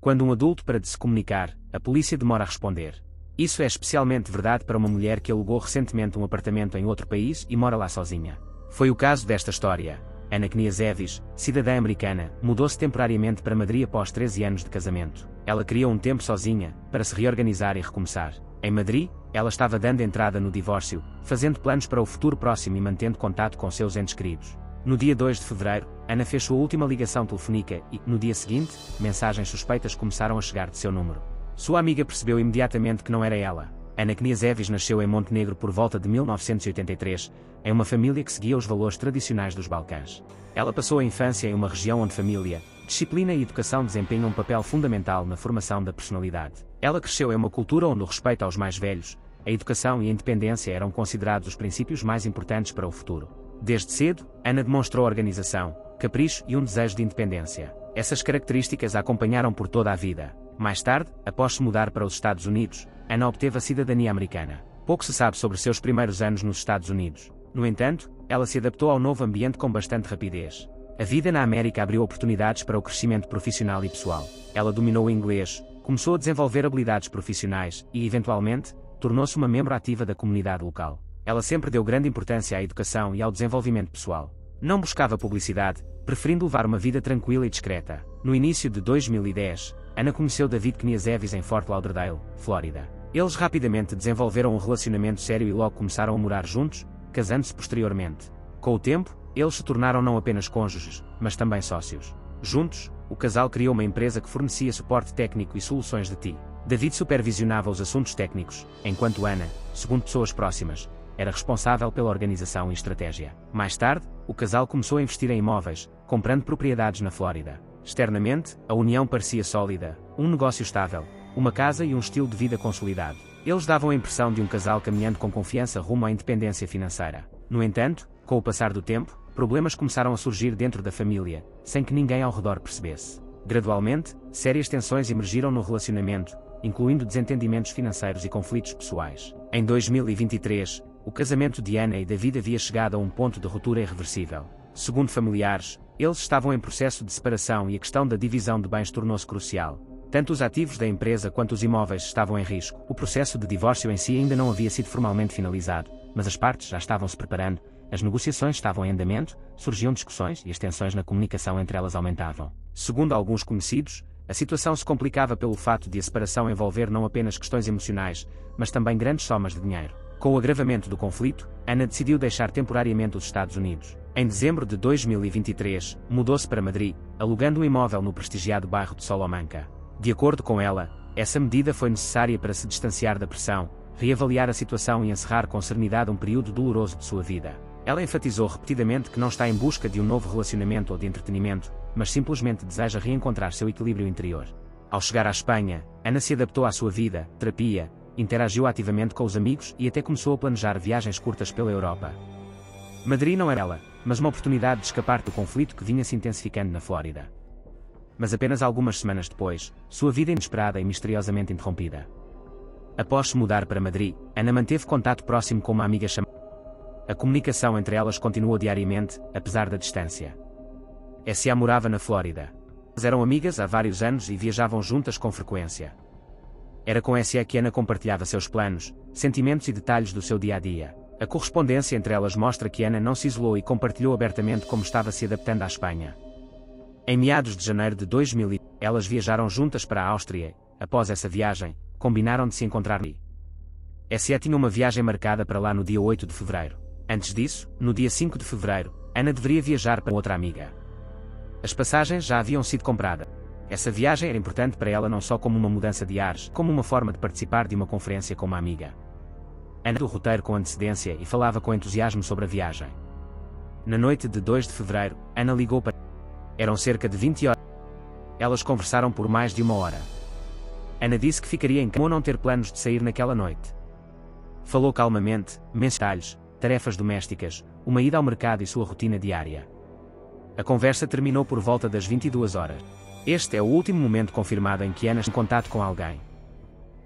Quando um adulto para de se comunicar, a polícia demora a responder. Isso é especialmente verdade para uma mulher que alugou recentemente um apartamento em outro país e mora lá sozinha. Foi o caso desta história. Ana Kniazevis, cidadã americana, mudou-se temporariamente para Madrid após 13 anos de casamento. Ela criou um tempo sozinha, para se reorganizar e recomeçar. Em Madrid, ela estava dando entrada no divórcio, fazendo planos para o futuro próximo e mantendo contato com seus entes queridos. No dia 2 de fevereiro, Ana fez sua última ligação telefónica e, no dia seguinte, mensagens suspeitas começaram a chegar de seu número. Sua amiga percebeu imediatamente que não era ela. Ana Kniazevis nasceu em Montenegro por volta de 1983, em uma família que seguia os valores tradicionais dos Balcãs. Ela passou a infância em uma região onde família, disciplina e educação desempenham um papel fundamental na formação da personalidade. Ela cresceu em uma cultura onde o respeito aos mais velhos, a educação e a independência eram considerados os princípios mais importantes para o futuro. Desde cedo, Ana demonstrou organização, capricho e um desejo de independência. Essas características a acompanharam por toda a vida. Mais tarde, após se mudar para os Estados Unidos, Ana obteve a cidadania americana. Pouco se sabe sobre seus primeiros anos nos Estados Unidos. No entanto, ela se adaptou ao novo ambiente com bastante rapidez. A vida na América abriu oportunidades para o crescimento profissional e pessoal. Ela dominou o inglês, começou a desenvolver habilidades profissionais e, eventualmente, tornou-se uma membro ativa da comunidade local. Ela sempre deu grande importância à educação e ao desenvolvimento pessoal. Não buscava publicidade, preferindo levar uma vida tranquila e discreta. No início de 2010, Ana conheceu David Kniazevis em Fort Lauderdale, Flórida. Eles rapidamente desenvolveram um relacionamento sério e logo começaram a morar juntos, casando-se posteriormente. Com o tempo, eles se tornaram não apenas cônjuges, mas também sócios. Juntos, o casal criou uma empresa que fornecia suporte técnico e soluções de TI. David supervisionava os assuntos técnicos, enquanto Ana, segundo pessoas próximas, era responsável pela organização e estratégia. Mais tarde, o casal começou a investir em imóveis, comprando propriedades na Flórida. Externamente, a união parecia sólida, um negócio estável, uma casa e um estilo de vida consolidado. Eles davam a impressão de um casal caminhando com confiança rumo à independência financeira. No entanto, com o passar do tempo, problemas começaram a surgir dentro da família, sem que ninguém ao redor percebesse. Gradualmente, sérias tensões emergiram no relacionamento, incluindo desentendimentos financeiros e conflitos pessoais. Em 2023, o casamento de Ana e David havia chegado a um ponto de ruptura irreversível. Segundo familiares, eles estavam em processo de separação e a questão da divisão de bens tornou-se crucial. Tanto os ativos da empresa quanto os imóveis estavam em risco. O processo de divórcio em si ainda não havia sido formalmente finalizado, mas as partes já estavam se preparando, as negociações estavam em andamento, surgiam discussões e as tensões na comunicação entre elas aumentavam. Segundo alguns conhecidos, a situação se complicava pelo fato de a separação envolver não apenas questões emocionais, mas também grandes somas de dinheiro. Com o agravamento do conflito, Ana decidiu deixar temporariamente os Estados Unidos. Em dezembro de 2023, mudou-se para Madrid, alugando um imóvel no prestigiado bairro de Salamanca. De acordo com ela, essa medida foi necessária para se distanciar da pressão, reavaliar a situação e encerrar com serenidade um período doloroso de sua vida. Ela enfatizou repetidamente que não está em busca de um novo relacionamento ou de entretenimento, mas simplesmente deseja reencontrar seu equilíbrio interior. Ao chegar à Espanha, Ana se adaptou à sua vida, terapia, interagiu ativamente com os amigos e até começou a planejar viagens curtas pela Europa. Madrid não era ela, mas uma oportunidade de escapar do conflito que vinha se intensificando na Flórida. Mas apenas algumas semanas depois, sua vida inesperada e misteriosamente interrompida. Após se mudar para Madrid, Ana manteve contato próximo com uma amiga chamada. A comunicação entre elas continuou diariamente, apesar da distância. S.A. morava na Flórida. Elas eram amigas há vários anos e viajavam juntas com frequência. Era com S.A. que Ana compartilhava seus planos, sentimentos e detalhes do seu dia-a-dia. A correspondência entre elas mostra que Ana não se isolou e compartilhou abertamente como estava se adaptando à Espanha. Em meados de janeiro de 2000, elas viajaram juntas para a Áustria. Após essa viagem, combinaram de se encontrar ali. S.A. tinha uma viagem marcada para lá no dia 8 de fevereiro. Antes disso, no dia 5 de fevereiro, Ana deveria viajar para outra amiga. As passagens já haviam sido compradas. Essa viagem era importante para ela não só como uma mudança de ares, como uma forma de participar de uma conferência com uma amiga. Ana do roteiro com antecedência e falava com entusiasmo sobre a viagem. Na noite de 2 de fevereiro, Ana ligou para... Eram cerca de 20 horas. Elas conversaram por mais de 1 hora. Ana disse que ficaria em casa ou não ter planos de sair naquela noite. Falou calmamente, detalhes, tarefas domésticas, uma ida ao mercado e sua rotina diária. A conversa terminou por volta das 22 horas. Este é o último momento confirmado em que Ana está em contato com alguém.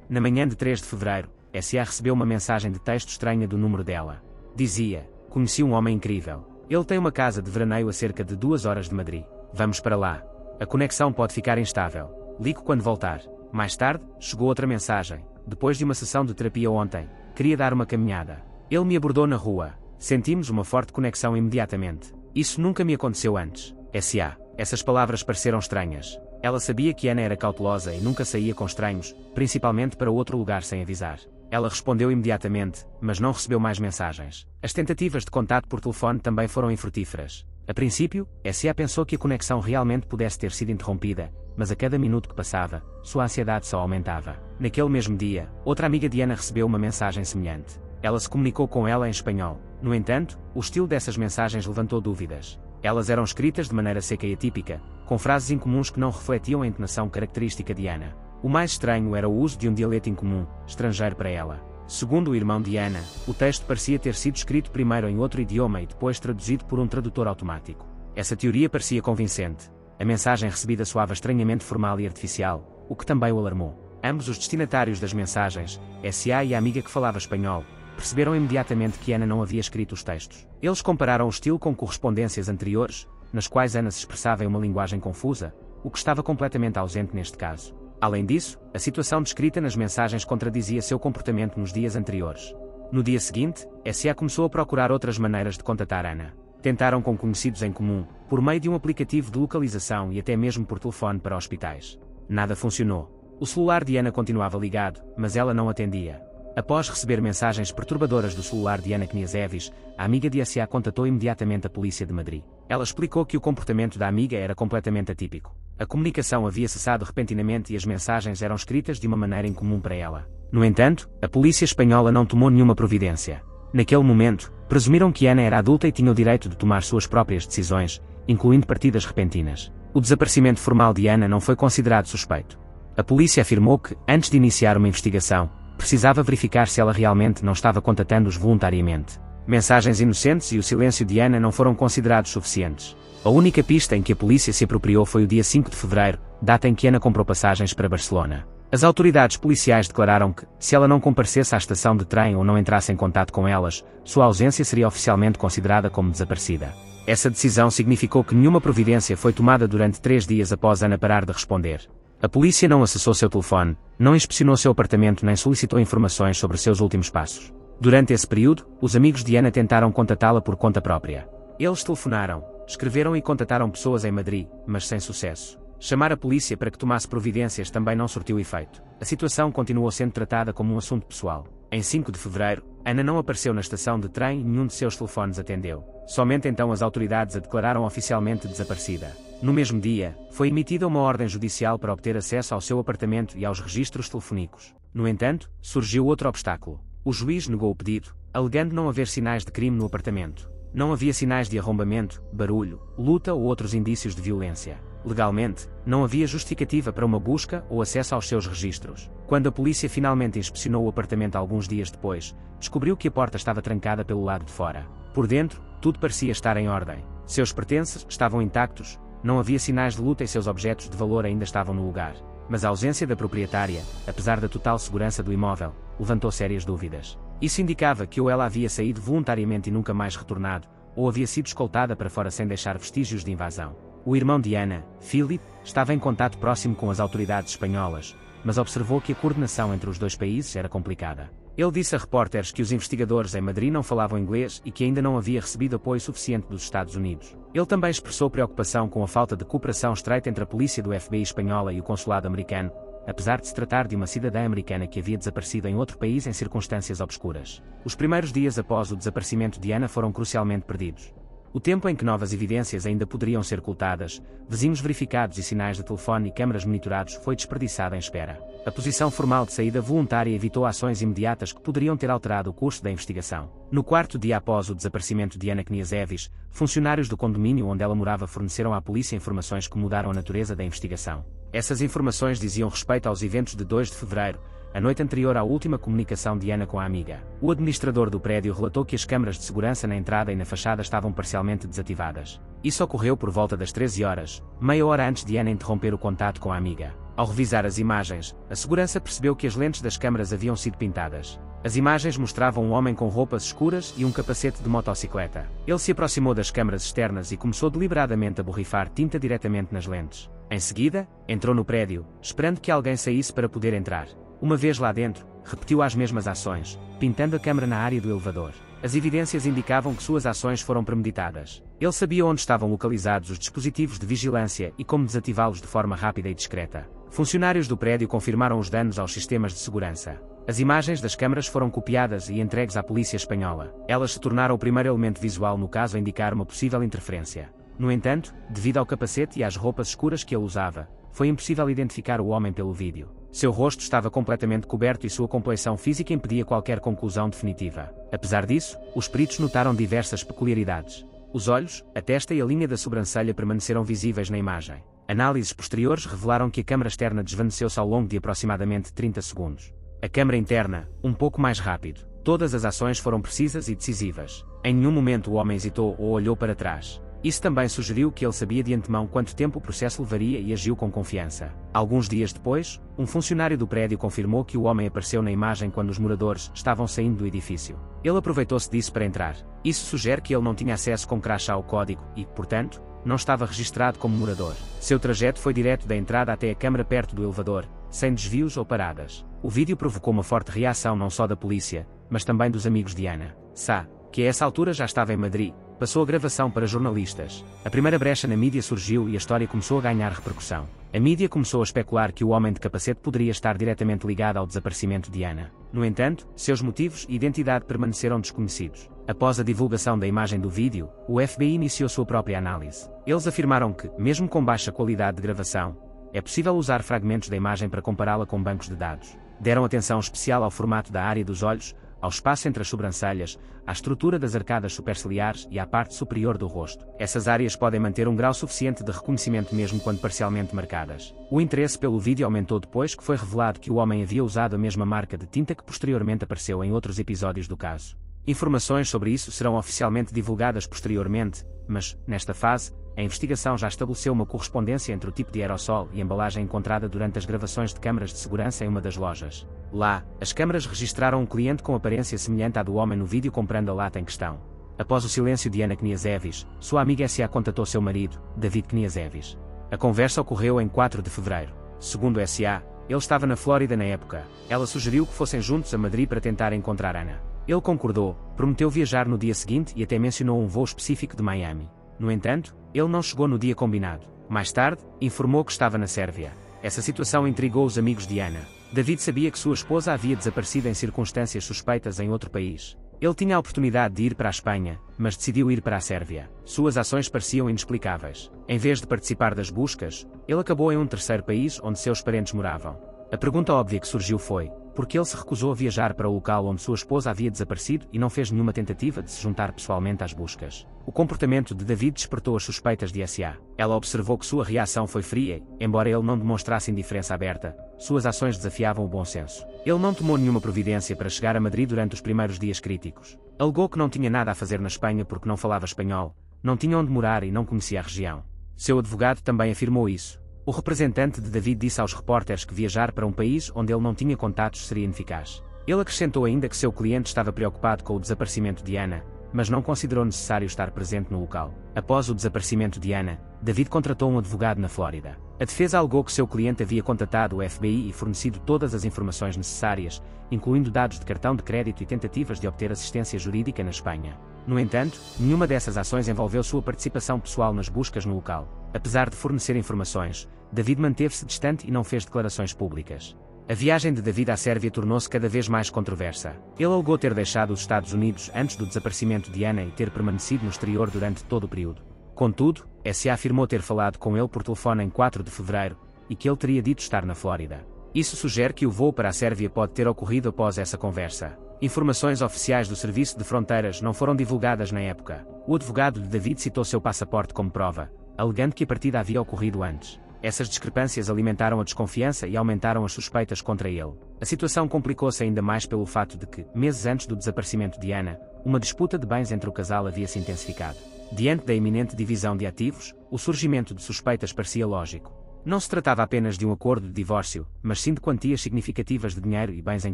Na manhã de 3 de fevereiro, S.A. recebeu uma mensagem de texto estranha do número dela. Dizia: "Conheci um homem incrível. Ele tem uma casa de veraneio a cerca de 2 horas de Madrid. Vamos para lá. A conexão pode ficar instável. Ligo quando voltar. Mais tarde, chegou outra mensagem. Depois de uma sessão de terapia ontem, queria dar uma caminhada. Ele me abordou na rua. Sentimos uma forte conexão imediatamente. Isso nunca me aconteceu antes. S.A. Essas palavras pareceram estranhas. Ela sabia que Ana era cautelosa e nunca saía com estranhos, principalmente para outro lugar sem avisar. Ela respondeu imediatamente, mas não recebeu mais mensagens. As tentativas de contato por telefone também foram infrutíferas. A princípio, S.A. pensou que a conexão realmente pudesse ter sido interrompida, mas a cada minuto que passava, sua ansiedade só aumentava. Naquele mesmo dia, outra amiga de Ana recebeu uma mensagem semelhante. Ela se comunicou com ela em espanhol. No entanto, o estilo dessas mensagens levantou dúvidas. Elas eram escritas de maneira seca e atípica, com frases incomuns que não refletiam a entonação característica de Ana. O mais estranho era o uso de um dialeto incomum, estrangeiro para ela. Segundo o irmão de Ana, o texto parecia ter sido escrito primeiro em outro idioma e depois traduzido por um tradutor automático. Essa teoria parecia convincente. A mensagem recebida soava estranhamente formal e artificial, o que também o alarmou. Ambos os destinatários das mensagens, S.A. e a amiga que falava espanhol, perceberam imediatamente que Ana não havia escrito os textos. Eles compararam o estilo com correspondências anteriores, nas quais Ana se expressava em uma linguagem confusa, o que estava completamente ausente neste caso. Além disso, a situação descrita nas mensagens contradizia seu comportamento nos dias anteriores. No dia seguinte, S.A. começou a procurar outras maneiras de contatar Ana. Tentaram com conhecidos em comum, por meio de um aplicativo de localização e até mesmo por telefone para hospitais. Nada funcionou. O celular de Ana continuava ligado, mas ela não atendia. Após receber mensagens perturbadoras do celular de Ana Kniazevis, a amiga de S.A. contatou imediatamente a polícia de Madrid. Ela explicou que o comportamento da amiga era completamente atípico. A comunicação havia cessado repentinamente e as mensagens eram escritas de uma maneira incomum para ela. No entanto, a polícia espanhola não tomou nenhuma providência. Naquele momento, presumiram que Ana era adulta e tinha o direito de tomar suas próprias decisões, incluindo partidas repentinas. O desaparecimento formal de Ana não foi considerado suspeito. A polícia afirmou que, antes de iniciar uma investigação, precisava verificar se ela realmente não estava contatando-os voluntariamente. Mensagens inocentes e o silêncio de Ana não foram considerados suficientes. A única pista em que a polícia se apropriou foi o dia 5 de fevereiro, data em que Ana comprou passagens para Barcelona. As autoridades policiais declararam que, se ela não comparecesse à estação de trem ou não entrasse em contato com elas, sua ausência seria oficialmente considerada como desaparecida. Essa decisão significou que nenhuma providência foi tomada durante 3 dias após Ana parar de responder. A polícia não acessou seu telefone, não inspecionou seu apartamento nem solicitou informações sobre seus últimos passos. Durante esse período, os amigos de Ana tentaram contatá-la por conta própria. Eles telefonaram, escreveram e contataram pessoas em Madrid, mas sem sucesso. Chamar a polícia para que tomasse providências também não surtiu efeito. A situação continuou sendo tratada como um assunto pessoal. Em 5 de fevereiro, Ana não apareceu na estação de trem e nenhum de seus telefones atendeu. Somente então as autoridades a declararam oficialmente desaparecida. No mesmo dia, foi emitida uma ordem judicial para obter acesso ao seu apartamento e aos registros telefónicos. No entanto, surgiu outro obstáculo. O juiz negou o pedido, alegando não haver sinais de crime no apartamento. Não havia sinais de arrombamento, barulho, luta ou outros indícios de violência. Legalmente, não havia justificativa para uma busca ou acesso aos seus registros. Quando a polícia finalmente inspecionou o apartamento alguns dias depois, descobriu que a porta estava trancada pelo lado de fora. Por dentro, tudo parecia estar em ordem. Seus pertences estavam intactos, não havia sinais de luta e seus objetos de valor ainda estavam no lugar. Mas a ausência da proprietária, apesar da total segurança do imóvel, levantou sérias dúvidas. Isso indicava que ou ela havia saído voluntariamente e nunca mais retornado, ou havia sido escoltada para fora sem deixar vestígios de invasão. O irmão de Ana, Philip, estava em contato próximo com as autoridades espanholas, mas observou que a coordenação entre os dois países era complicada. Ele disse a repórteres que os investigadores em Madrid não falavam inglês e que ainda não havia recebido apoio suficiente dos Estados Unidos. Ele também expressou preocupação com a falta de cooperação estreita entre a polícia do FBI espanhola e o consulado americano, apesar de se tratar de uma cidadã americana que havia desaparecido em outro país em circunstâncias obscuras. Os primeiros dias após o desaparecimento de Ana foram crucialmente perdidos. O tempo em que novas evidências ainda poderiam ser coltadas, vizinhos verificados e sinais de telefone e câmaras monitorados foi desperdiçado em espera. A posição formal de saída voluntária evitou ações imediatas que poderiam ter alterado o curso da investigação. No quarto dia após o desaparecimento de Ana Kniazevis, funcionários do condomínio onde ela morava forneceram à polícia informações que mudaram a natureza da investigação. Essas informações diziam respeito aos eventos de 2 de fevereiro, a noite anterior à última comunicação de Ana com a amiga. O administrador do prédio relatou que as câmaras de segurança na entrada e na fachada estavam parcialmente desativadas. Isso ocorreu por volta das 13 horas, meia hora antes de Ana interromper o contato com a amiga. Ao revisar as imagens, a segurança percebeu que as lentes das câmaras haviam sido pintadas. As imagens mostravam um homem com roupas escuras e um capacete de motocicleta. Ele se aproximou das câmaras externas e começou deliberadamente a borrifar tinta diretamente nas lentes. Em seguida, entrou no prédio, esperando que alguém saísse para poder entrar. Uma vez lá dentro, repetiu as mesmas ações, pintando a câmara na área do elevador. As evidências indicavam que suas ações foram premeditadas. Ele sabia onde estavam localizados os dispositivos de vigilância e como desativá-los de forma rápida e discreta. Funcionários do prédio confirmaram os danos aos sistemas de segurança. As imagens das câmaras foram copiadas e entregues à polícia espanhola. Elas se tornaram o primeiro elemento visual no caso a indicar uma possível interferência. No entanto, devido ao capacete e às roupas escuras que ele usava, foi impossível identificar o homem pelo vídeo. Seu rosto estava completamente coberto e sua complexão física impedia qualquer conclusão definitiva. Apesar disso, os peritos notaram diversas peculiaridades. Os olhos, a testa e a linha da sobrancelha permaneceram visíveis na imagem. Análises posteriores revelaram que a câmara externa desvaneceu-se ao longo de aproximadamente 30 segundos. A câmara interna, um pouco mais rápido. Todas as ações foram precisas e decisivas. Em nenhum momento o homem hesitou ou olhou para trás. Isso também sugeriu que ele sabia de antemão quanto tempo o processo levaria e agiu com confiança. Alguns dias depois, um funcionário do prédio confirmou que o homem apareceu na imagem quando os moradores estavam saindo do edifício. Ele aproveitou-se disso para entrar. Isso sugere que ele não tinha acesso com crachá ao código e, portanto, não estava registrado como morador. Seu trajeto foi direto da entrada até a câmara perto do elevador, sem desvios ou paradas. O vídeo provocou uma forte reação não só da polícia, mas também dos amigos de Ana Sá, que a essa altura já estava em Madrid. Passou a gravação para jornalistas. A primeira brecha na mídia surgiu e a história começou a ganhar repercussão. A mídia começou a especular que o homem de capacete poderia estar diretamente ligado ao desaparecimento de Ana. No entanto, seus motivos e identidade permaneceram desconhecidos. Após a divulgação da imagem do vídeo, o FBI iniciou sua própria análise. Eles afirmaram que, mesmo com baixa qualidade de gravação, é possível usar fragmentos da imagem para compará-la com bancos de dados. Deram atenção especial ao formato da área dos olhos, ao espaço entre as sobrancelhas, à estrutura das arcadas superciliares e à parte superior do rosto. Essas áreas podem manter um grau suficiente de reconhecimento mesmo quando parcialmente marcadas. O interesse pelo vídeo aumentou depois que foi revelado que o homem havia usado a mesma marca de tinta que posteriormente apareceu em outros episódios do caso. Informações sobre isso serão oficialmente divulgadas posteriormente, mas, nesta fase, a investigação já estabeleceu uma correspondência entre o tipo de aerossol e embalagem encontrada durante as gravações de câmaras de segurança em uma das lojas. Lá, as câmaras registraram um cliente com aparência semelhante à do homem no vídeo comprando a lata em questão. Após o silêncio de Ana Kniazevis, sua amiga S.A. contatou seu marido, David Kniazevis. A conversa ocorreu em 4 de fevereiro. Segundo S.A., ele estava na Flórida na época. Ela sugeriu que fossem juntos a Madrid para tentar encontrar Ana. Ele concordou, prometeu viajar no dia seguinte e até mencionou um voo específico de Miami. No entanto, ele não chegou no dia combinado. Mais tarde, informou que estava na Sérvia. Essa situação intrigou os amigos de Ana. David sabia que sua esposa havia desaparecido em circunstâncias suspeitas em outro país. Ele tinha a oportunidade de ir para a Espanha, mas decidiu ir para a Sérvia. Suas ações pareciam inexplicáveis. Em vez de participar das buscas, ele acabou em um terceiro país onde seus parentes moravam. A pergunta óbvia que surgiu foi: por que ele se recusou a viajar para o local onde sua esposa havia desaparecido e não fez nenhuma tentativa de se juntar pessoalmente às buscas? O comportamento de David despertou as suspeitas de S.A. Ela observou que sua reação foi fria, embora ele não demonstrasse indiferença aberta, suas ações desafiavam o bom senso. Ele não tomou nenhuma providência para chegar a Madrid durante os primeiros dias críticos. Alegou que não tinha nada a fazer na Espanha porque não falava espanhol, não tinha onde morar e não conhecia a região. Seu advogado também afirmou isso. O representante de David disse aos repórteres que viajar para um país onde ele não tinha contatos seria ineficaz. Ele acrescentou ainda que seu cliente estava preocupado com o desaparecimento de Ana, mas não considerou necessário estar presente no local. Após o desaparecimento de Ana, David contratou um advogado na Flórida. A defesa alegou que seu cliente havia contatado o FBI e fornecido todas as informações necessárias, incluindo dados de cartão de crédito e tentativas de obter assistência jurídica na Espanha. No entanto, nenhuma dessas ações envolveu sua participação pessoal nas buscas no local. Apesar de fornecer informações, David manteve-se distante e não fez declarações públicas. A viagem de David à Sérvia tornou-se cada vez mais controversa. Ele alegou ter deixado os Estados Unidos antes do desaparecimento de Ana e ter permanecido no exterior durante todo o período. Contudo, S.A. afirmou ter falado com ele por telefone em 4 de fevereiro, e que ele teria dito estar na Flórida. Isso sugere que o voo para a Sérvia pode ter ocorrido após essa conversa. Informações oficiais do Serviço de Fronteiras não foram divulgadas na época. O advogado de David citou seu passaporte como prova, alegando que a partida havia ocorrido antes. Essas discrepâncias alimentaram a desconfiança e aumentaram as suspeitas contra ele. A situação complicou-se ainda mais pelo fato de que, meses antes do desaparecimento de Ana, uma disputa de bens entre o casal havia se intensificado. Diante da iminente divisão de ativos, o surgimento de suspeitas parecia lógico. Não se tratava apenas de um acordo de divórcio, mas sim de quantias significativas de dinheiro e bens em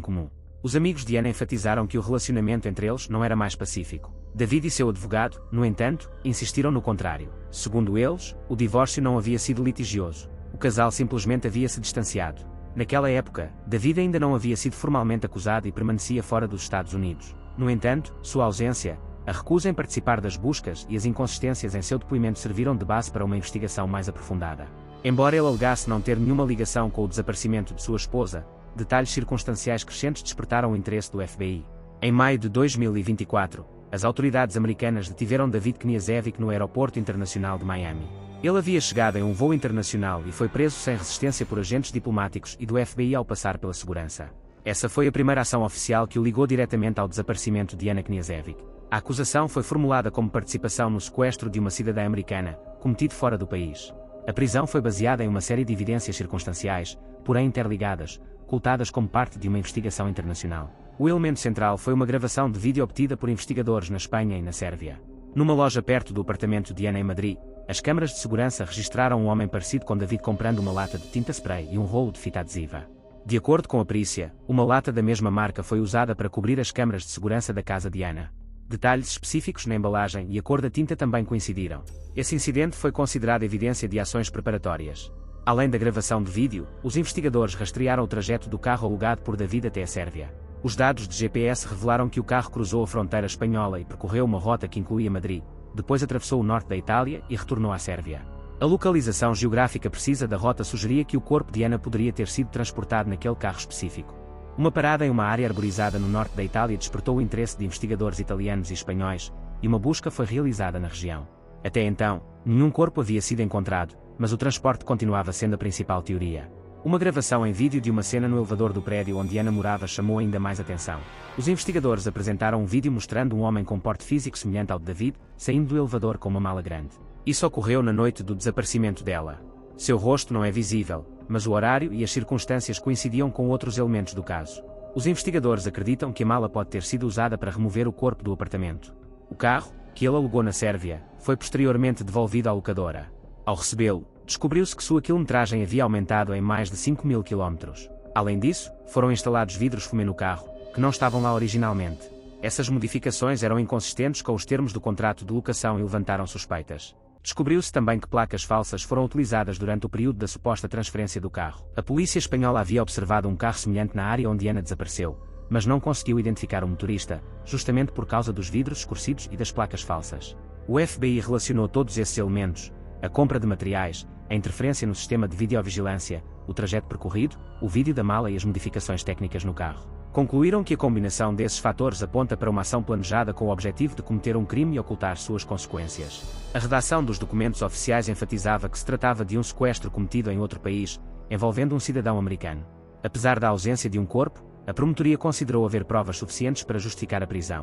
comum. Os amigos de Ana enfatizaram que o relacionamento entre eles não era mais pacífico. David e seu advogado, no entanto, insistiram no contrário. Segundo eles, o divórcio não havia sido litigioso. O casal simplesmente havia se distanciado. Naquela época, David ainda não havia sido formalmente acusado e permanecia fora dos Estados Unidos. No entanto, sua ausência, a recusa em participar das buscas e as inconsistências em seu depoimento serviram de base para uma investigação mais aprofundada. Embora ele alegasse não ter nenhuma ligação com o desaparecimento de sua esposa, detalhes circunstanciais crescentes despertaram o interesse do FBI. Em maio de 2024, as autoridades americanas detiveram David Kniazevic no Aeroporto Internacional de Miami. Ele havia chegado em um voo internacional e foi preso sem resistência por agentes diplomáticos e do FBI ao passar pela segurança. Essa foi a primeira ação oficial que o ligou diretamente ao desaparecimento de Anna Kniazevic. A acusação foi formulada como participação no sequestro de uma cidadã americana, cometido fora do país. A prisão foi baseada em uma série de evidências circunstanciais, porém interligadas, ocultadas como parte de uma investigação internacional. O elemento central foi uma gravação de vídeo obtida por investigadores na Espanha e na Sérvia. Numa loja perto do apartamento de Anna em Madrid, as câmaras de segurança registraram um homem parecido com David comprando uma lata de tinta spray e um rolo de fita adesiva. De acordo com a perícia, uma lata da mesma marca foi usada para cobrir as câmaras de segurança da casa de Anna. Detalhes específicos na embalagem e a cor da tinta também coincidiram. Esse incidente foi considerado evidência de ações preparatórias. Além da gravação de vídeo, os investigadores rastrearam o trajeto do carro alugado por David até a Sérvia. Os dados de GPS revelaram que o carro cruzou a fronteira espanhola e percorreu uma rota que incluía Madrid, depois atravessou o norte da Itália e retornou à Sérvia. A localização geográfica precisa da rota sugeria que o corpo de Anna poderia ter sido transportado naquele carro específico. Uma parada em uma área arborizada no norte da Itália despertou o interesse de investigadores italianos e espanhóis, e uma busca foi realizada na região. Até então, nenhum corpo havia sido encontrado, mas o transporte continuava sendo a principal teoria. Uma gravação em vídeo de uma cena no elevador do prédio onde Anna morava chamou ainda mais atenção. Os investigadores apresentaram um vídeo mostrando um homem com porte físico semelhante ao de David, saindo do elevador com uma mala grande. Isso ocorreu na noite do desaparecimento dela. Seu rosto não é visível, mas o horário e as circunstâncias coincidiam com outros elementos do caso. Os investigadores acreditam que a mala pode ter sido usada para remover o corpo do apartamento. O carro, que ele alugou na Sérvia, foi posteriormente devolvido à locadora. Ao recebê-lo, descobriu-se que sua quilometragem havia aumentado em mais de 5.000 km. Além disso, foram instalados vidros fumê no carro, que não estavam lá originalmente. Essas modificações eram inconsistentes com os termos do contrato de locação e levantaram suspeitas. Descobriu-se também que placas falsas foram utilizadas durante o período da suposta transferência do carro. A polícia espanhola havia observado um carro semelhante na área onde Anna desapareceu, mas não conseguiu identificar o motorista, justamente por causa dos vidros escurecidos e das placas falsas. O FBI relacionou todos esses elementos: a compra de materiais, a interferência no sistema de videovigilância, o trajeto percorrido, o vídeo da mala e as modificações técnicas no carro. Concluíram que a combinação desses fatores aponta para uma ação planejada com o objetivo de cometer um crime e ocultar suas consequências. A redação dos documentos oficiais enfatizava que se tratava de um sequestro cometido em outro país, envolvendo um cidadão americano. Apesar da ausência de um corpo, a promotoria considerou haver provas suficientes para justificar a prisão.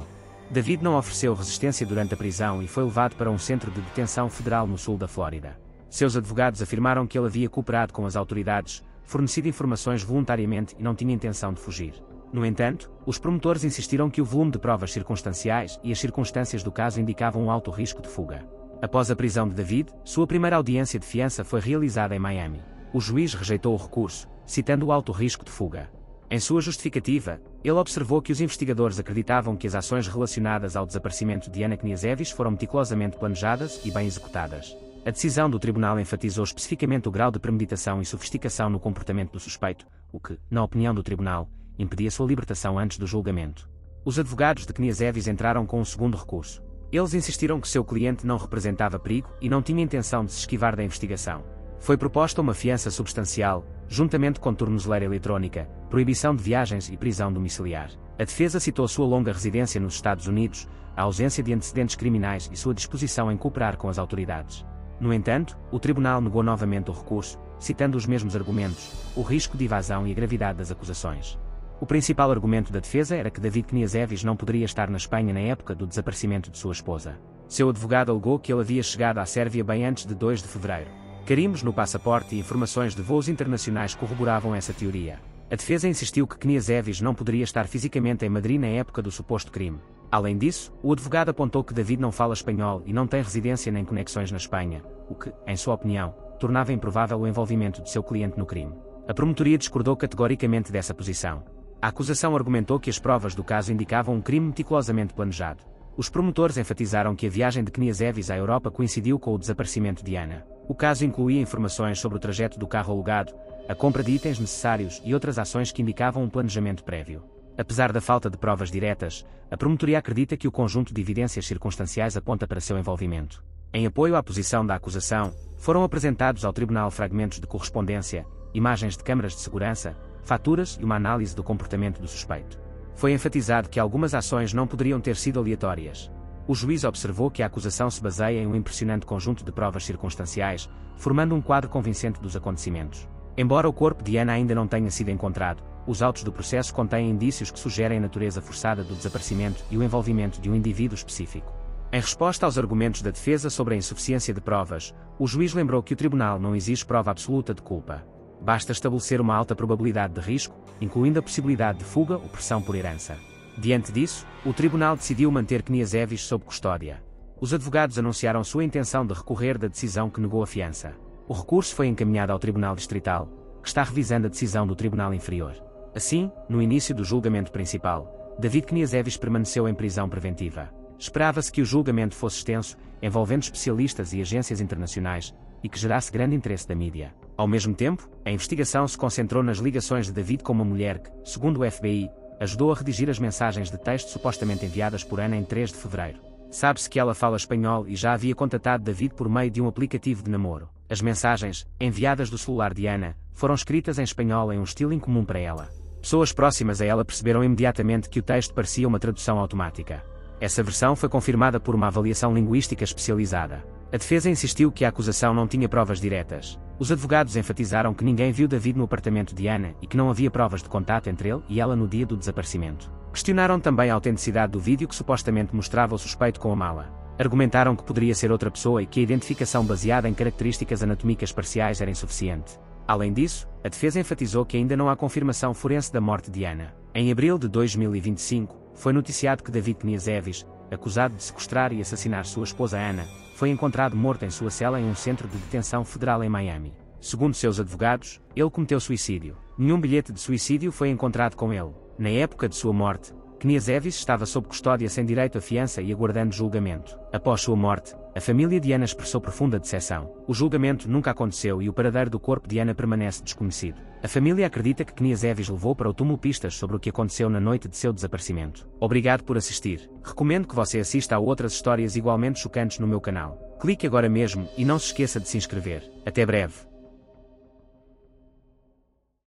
David não ofereceu resistência durante a prisão e foi levado para um centro de detenção federal no sul da Flórida. Seus advogados afirmaram que ele havia cooperado com as autoridades, fornecido informações voluntariamente e não tinha intenção de fugir. No entanto, os promotores insistiram que o volume de provas circunstanciais e as circunstâncias do caso indicavam um alto risco de fuga. Após a prisão de David, sua primeira audiência de fiança foi realizada em Miami. O juiz rejeitou o recurso, citando o alto risco de fuga. Em sua justificativa, ele observou que os investigadores acreditavam que as ações relacionadas ao desaparecimento de Anna Kniazevic foram meticulosamente planejadas e bem executadas. A decisão do tribunal enfatizou especificamente o grau de premeditação e sofisticação no comportamento do suspeito, o que, na opinião do tribunal, impedia sua libertação antes do julgamento. Os advogados de Kniazevic entraram com um segundo recurso. Eles insistiram que seu cliente não representava perigo e não tinha intenção de se esquivar da investigação. Foi proposta uma fiança substancial, juntamente com tornozeleira eletrónica, proibição de viagens e prisão domiciliar. A defesa citou sua longa residência nos Estados Unidos, a ausência de antecedentes criminais e sua disposição em cooperar com as autoridades. No entanto, o tribunal negou novamente o recurso, citando os mesmos argumentos, o risco de evasão e a gravidade das acusações. O principal argumento da defesa era que David Kniazevic não poderia estar na Espanha na época do desaparecimento de sua esposa. Seu advogado alegou que ele havia chegado à Sérvia bem antes de 2 de fevereiro. Carimbos no passaporte e informações de voos internacionais corroboravam essa teoria. A defesa insistiu que Kniazevic não poderia estar fisicamente em Madrid na época do suposto crime. Além disso, o advogado apontou que David não fala espanhol e não tem residência nem conexões na Espanha, o que, em sua opinião, tornava improvável o envolvimento de seu cliente no crime. A promotoria discordou categoricamente dessa posição. A acusação argumentou que as provas do caso indicavam um crime meticulosamente planejado. Os promotores enfatizaram que a viagem de Kniazevic à Europa coincidiu com o desaparecimento de Anna. O caso incluía informações sobre o trajeto do carro alugado, a compra de itens necessários e outras ações que indicavam um planejamento prévio. Apesar da falta de provas diretas, a promotoria acredita que o conjunto de evidências circunstanciais aponta para seu envolvimento. Em apoio à posição da acusação, foram apresentados ao tribunal fragmentos de correspondência, imagens de câmaras de segurança, faturas e uma análise do comportamento do suspeito. Foi enfatizado que algumas ações não poderiam ter sido aleatórias. O juiz observou que a acusação se baseia em um impressionante conjunto de provas circunstanciais, formando um quadro convincente dos acontecimentos. Embora o corpo de Ana ainda não tenha sido encontrado, os autos do processo contêm indícios que sugerem a natureza forçada do desaparecimento e o envolvimento de um indivíduo específico. Em resposta aos argumentos da defesa sobre a insuficiência de provas, o juiz lembrou que o tribunal não exige prova absoluta de culpa. Basta estabelecer uma alta probabilidade de risco, incluindo a possibilidade de fuga ou pressão por herança. Diante disso, o tribunal decidiu manter Kniazevic sob custódia. Os advogados anunciaram sua intenção de recorrer da decisão que negou a fiança. O recurso foi encaminhado ao Tribunal Distrital, que está revisando a decisão do Tribunal Inferior. Assim, no início do julgamento principal, David Kniazevic permaneceu em prisão preventiva. Esperava-se que o julgamento fosse extenso, envolvendo especialistas e agências internacionais, e que gerasse grande interesse da mídia. Ao mesmo tempo, a investigação se concentrou nas ligações de David com uma mulher que, segundo o FBI, ajudou a redigir as mensagens de texto supostamente enviadas por Ana em 3 de fevereiro. Sabe-se que ela fala espanhol e já havia contatado David por meio de um aplicativo de namoro. As mensagens, enviadas do celular de Ana, foram escritas em espanhol em um estilo incomum para ela. Pessoas próximas a ela perceberam imediatamente que o texto parecia uma tradução automática. Essa versão foi confirmada por uma avaliação linguística especializada. A defesa insistiu que a acusação não tinha provas diretas. Os advogados enfatizaram que ninguém viu David no apartamento de Ana e que não havia provas de contato entre ele e ela no dia do desaparecimento. Questionaram também a autenticidade do vídeo que supostamente mostrava o suspeito com a mala. Argumentaram que poderia ser outra pessoa e que a identificação baseada em características anatómicas parciais era insuficiente. Além disso, a defesa enfatizou que ainda não há confirmação forense da morte de Ana. Em abril de 2025, foi noticiado que David Kniazevic, acusado de sequestrar e assassinar sua esposa Ana, foi encontrado morto em sua cela em um centro de detenção federal em Miami. Segundo seus advogados, ele cometeu suicídio. Nenhum bilhete de suicídio foi encontrado com ele. Na época de sua morte, Kniazevic estava sob custódia sem direito a fiança e aguardando julgamento. Após sua morte, a família de Ana expressou profunda decepção. O julgamento nunca aconteceu e o paradeiro do corpo de Ana permanece desconhecido. A família acredita que Kniazevic levou para o túmulo pistas sobre o que aconteceu na noite de seu desaparecimento. Obrigado por assistir. Recomendo que você assista a outras histórias igualmente chocantes no meu canal. Clique agora mesmo e não se esqueça de se inscrever. Até breve.